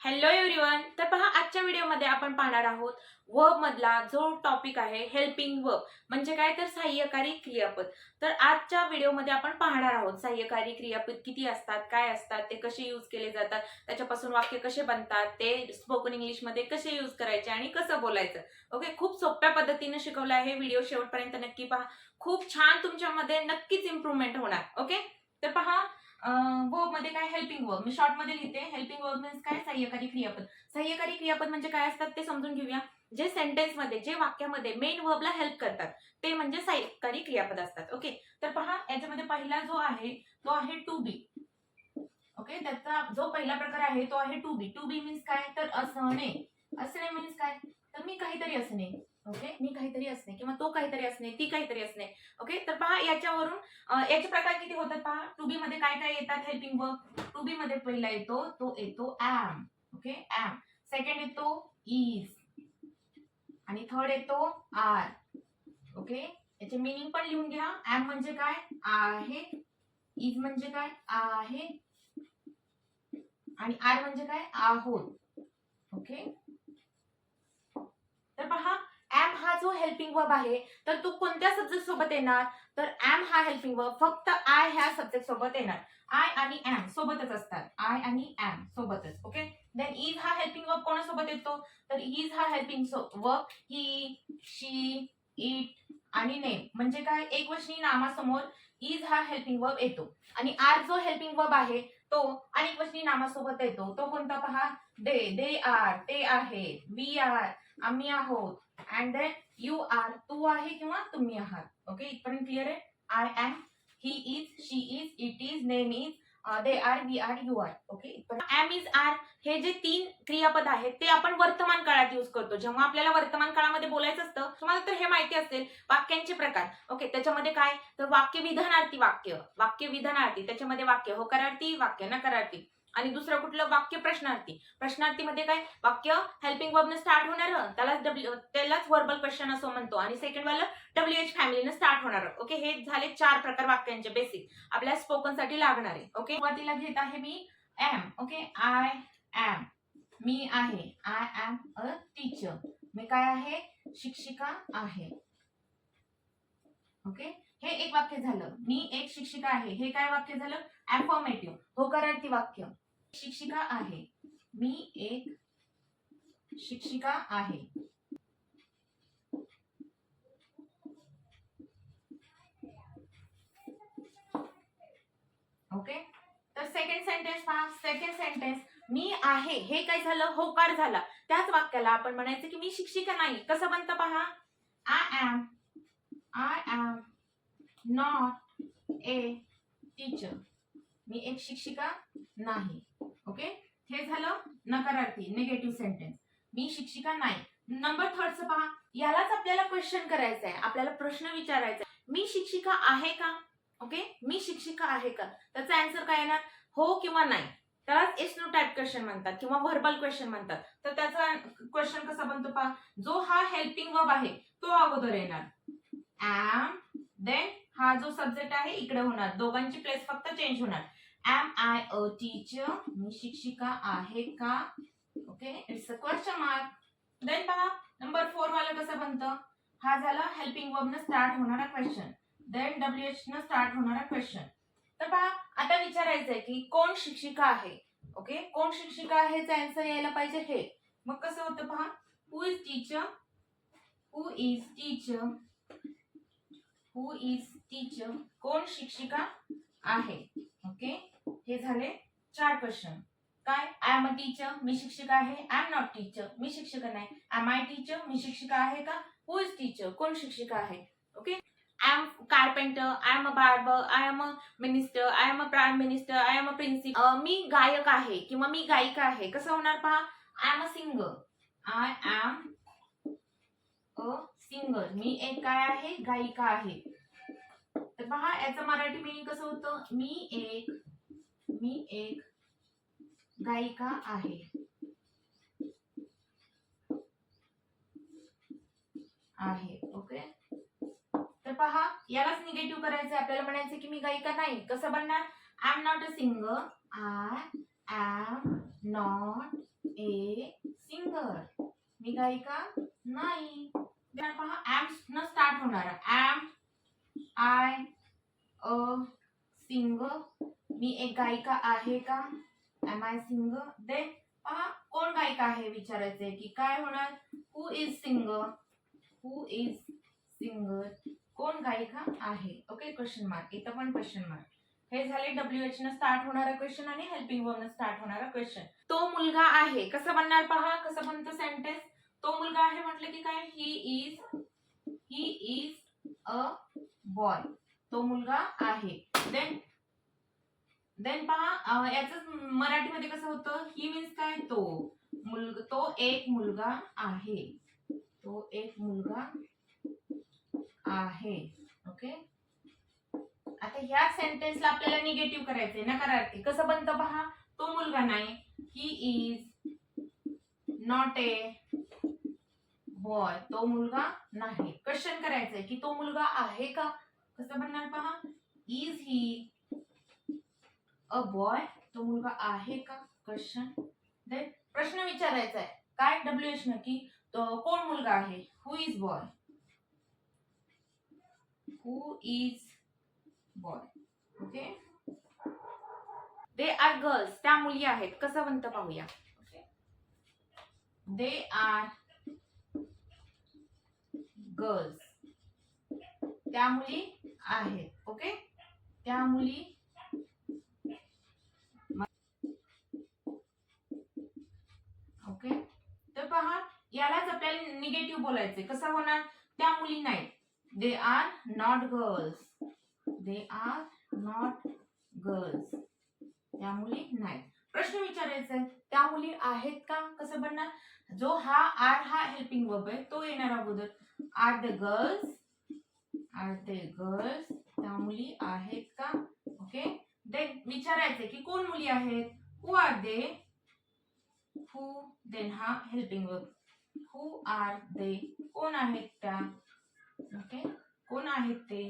Hello everyone. तर पहा, आजच्या व्हिडिओमध्ये आपण पाहणार आहोत वर्ब मधला जो टॉपिक आहे हेल्पिंग वर्ब म्हणजे काय तर सहाय्यकारी क्रियापद. तर आजच्या व्हिडिओमध्ये आपण पाहणार आहोत सहाय्यकारी क्रियापद किती असतात, काय असतात, ते कसे यूज केले जातात, त्याच्यापासून वाक्य कसे बनतात, ते स्पोकन इंग्लिश मध्ये कसे यूज करायचे आणि कसं बोलायचं. ओके, खूप सोप्या पद्धतीने शिकवलं आहे. व्हिडिओ शेवटपर्यंत नक्की पहा. खूप छान तुमच्यामध्ये नक्कीच इम्प्रूव्हमेंट होणार. ओके, तर पहा, वर्ब मध्ये काय हेल्पिंग वर्ब मी शॉर्ट मध्ये लिहिते. हेल्पिंग वर्ब मीन्स काय सहाय्यकारी क्रियापद. सहाय्यकारी क्रियापद म्हणजे काय असतात ते समजून घेऊया. जे सेंटेन्स मध्ये जे वाक्यामध्ये मेन वर्बला हेल्प करतात ते म्हणजे सहाय्यकारी क्रियापद असतात. ओके, तर पहा याच्यामध्ये पहिला जो आहे तो आहे टू बी. ओके, त्याचा जो पहिला प्रकार आहे तो आहे to be. To be means काय तर असणे. असणे मीन्स काय तर मी काहीतरी असणे. ओके, मी काहीतरी असणे किंवा तो काहीतरी असणे, ती काहीतरी असणे. ओके, तर पहा याच्यावरून याचे प्रकार किती होतात पहा. टू बी मध्ये काय काय येतात हेल्पिंग वर्ब. टू बी मध्ये पहिला येतो तो येतो ऍम. Okay, am. सेकंड येतो इज आणि थर्ड येतो आर. ओके, याचे मीनिंग पण लिहून घ्या. ऍम म्हणजे काय आहे, इज म्हणजे काय आहे आणि आर म्हणजे काय आहोत. ओके, तर पहा ऍम हा जो हेल्पिंग वर्ब आहे तर तो कोणत्या सब्जेक्ट सोबत येणार तर ऍम हा हेल्पिंग वर्ब फक्त आय ह्या सब्जेक्ट सोबत येणार. आय आणि ऍम सोबतच असतात. आय आणि ऍम सोबतच. ओके, देन इज हा हेल्पिंग वर्ब कोणासोबत येतो तर इज हा helping verb he, she, it आणि नेम म्हणजे काय एकवचनी नामासमोर इज हा हेल्पिंग वर्ब येतो. आणि आर जो हेल्पिंग वर्ब आहे तो अनेकवचनी नामासोबत येतो. तो कोणता पहा, दे आर, ते आहेत, वी आर, आम्ही आहोत, अँड देन यू आर, तू आहे किंवा तुम्ही आहात. ओके, इथपर्यंत क्लिअर आहे. I am, he is, she is, it is, name is, they are, we are, you are. Okay, am is are हे जे तीन क्रियापद आहेत ते आपण वर्तमान काळात यूज करतो. जेव्हा आपल्याला वर्तमान काळामध्ये बोलायचं असतं तुम्हाला तर हे माहिती असेल वाक्यांचे प्रकार. ओके, त्याच्यामध्ये काय तर वाक्य विधानार्थी वाक्य, वाक्य विधानार्थी, त्याच्यामध्ये वाक्य होकारार्थी, वाक्य नकारार्थी आणि दुसरं कुठलं वाक्य प्रश्नार्थी. प्रश्नार्थीमध्ये काय वाक्य हेल्पिंग वर्बने स्टार्ट होणार त्यालाच वर्बल क्वेश्चन असं म्हणतो आणि सेकंड वाला WH फॅमिलीने स्टार्ट होणार. ओके, हे झाले चार प्रकार वाक्यांचे बेसिक आपल्या स्पोकन साठी लागणारे. ओके, सुरुवातीला घेत आहे मी एम. ओके, आय एम, मी आहे. आय एम अ टीचर, मी काय आहे शिक्षिका आहे. ओके, हे एक वाक्य झालं. मी एक शिक्षिका आहे. हे काय वाक्य झालं अफर्मेटिव्ह होकारार्थी वाक्य. शिक्षिका आहे, मी एक शिक्षिका आहे. ओके, तर सेकंड सेंटेन्स पहा. सेकंड सेंटेन्स मी आहे हे काय झालं होकार झाला. त्याच वाक्याला आपण म्हणायचं की मी शिक्षिका नाही. कसं बनतं पहा, I am not a teacher, मी एक शिक्षिका नाही. ओके, हे झालं नकारार्थी निगेटिव्ह सेंटेन्स, मी शिक्षिका नाही. नंबर थर्डचं पहा, यालाच आपल्याला क्वेश्चन करायचं आहे, आपल्याला प्रश्न विचारायचा आहे, मी शिक्षिका आहे का. ओके, मी शिक्षिका आहे का, त्याचा आन्सर काय येणार हो किंवा नाही. त्यालाच एस नो टाईप क्वेश्चन म्हणतात किंवा व्हर्बल क्वेश्चन म्हणतात. तर त्याचा क्वेश्चन कसा बनतो पहा, जो हा हेल्पिंग वर्ब आहे तो अगोदर येणार ऍम, देन हा जो सब्जेक्ट आहे इकडे होणार, दोघांची प्लेस फक्त चेंज होणार. एम आय अ टीचर, मी शिक्षिका आहे का. Okay, it's a question mark. Then पहा नंबर 4 वाला कसं बनतं, हा झाला हेल्पिंग वर्ब न स्टार्ट होणारा क्वेश्चन, देन WH न स्टार्ट होणारा क्वेश्चन. तर पहा आता विचारायचंय की कोण शिक्षिका आहे. ओके, कोण शिक्षिका आहेचा आन्सर यायला पाहिजे हे. मग कसं होतं पहा, who is teacher, who is teacher, who is teacher, कोण शिक्षिका आहे. ओके, हे झाले चार क्वेश्चन. काय आय एम अ टीचर, मी शिक्षिका आहे. आय एम नॉट टीचर, मी शिक्षिका नाही. एम आय टीचर, मी शिक्षिका आहे का. हु इज टीचर, कोण शिक्षिका आहे. Okay, I am carpenter, I am a barber, I am a minister, I am a prime minister, I am a principal. मी गायक आहे किंवा मी गायिका आहे. कसं होणार पहा, I am a singer, I am a singer, मी एक काय आहे गायिका आहे. तर पहा याचं मराठी मीनिंग कसं होतं, मी एक गायिका आहे. ओके, तर पहा यालाच निगेटिव्ह करायचं, आपल्याला म्हणायचं की मी गायिका नाही. कसं बनणार, I am not a singer, I am not a singer. मी गायिका नाही. पहा ऍम न स्टार्ट होणार. Am I a singer. मी एक गायिका आहे का? M I singer. देन पहा कोण गायिका आहे विचारायचंय की काय होणार? Who is singer. Who is singer. कोण गायिका आहे. Okay question mark. इथं पण क्वेश्चन मार्क. हे झाले WH न स्टार्ट होणारा क्वेश्चन आणि हेल्पिंग वर्ब न स्टार्ट होणारा क्वेश्चन. तो मुलगा आहे कसं बनणार पहा. कसं बनतं सेंटेन्स. तो मुलगा आहे म्हटलं की काय? He is a boy. तो मुलगा आहे. देन पहा याच मराठीमध्ये कसं होतं. ही मीन्स काय? तो एक मुलगा आहे. तो एक मुलगा आहे. ओके. आता ह्या सेंटेन्सला आपल्याला निगेटिव्ह करायचंय नकारार्थी. कसं बनतं पहा. तो मुलगा नाही. He is not a boy. तो मुलगा नाही. क्वेश्चन करायचंय की तो मुलगा आहे का? कसं बनणार पहा. Is he a boy. तो मुलगा आहे का? क्वेश्चन. देन प्रश्न विचारायचा आहे काय WH न की कोण मुलगा आहे. Who is boy. Who is boy. Okay. They are girls. त्या मुली आहेत. कसं बनतं पाहूया. They are girls. त्या मुली आहेत. ओके. त्या मुली ओके. तर पहा यालाच आपल्याला निगेटिव्ह बोलायचंय. कसं होणार. त्या मुली नाहीत. They are not girls. They are not girls. त्या मुली नाहीत. प्रश्न विचारायचा आहे त्या मुली आहेत का? कसं बनणार. जो हा आर हा हेल्पिंग वर्ब आहे तो येणार अगोदर. Are the girls. Are the girls. त्या मुली आहेत का? ओके. देन विचारायचंय की कोण मुली आहेत. हु आर दे. हु. देन हा helping verb. Who are they. कोण आहेत त्या. ओके. कोण आहेत ते.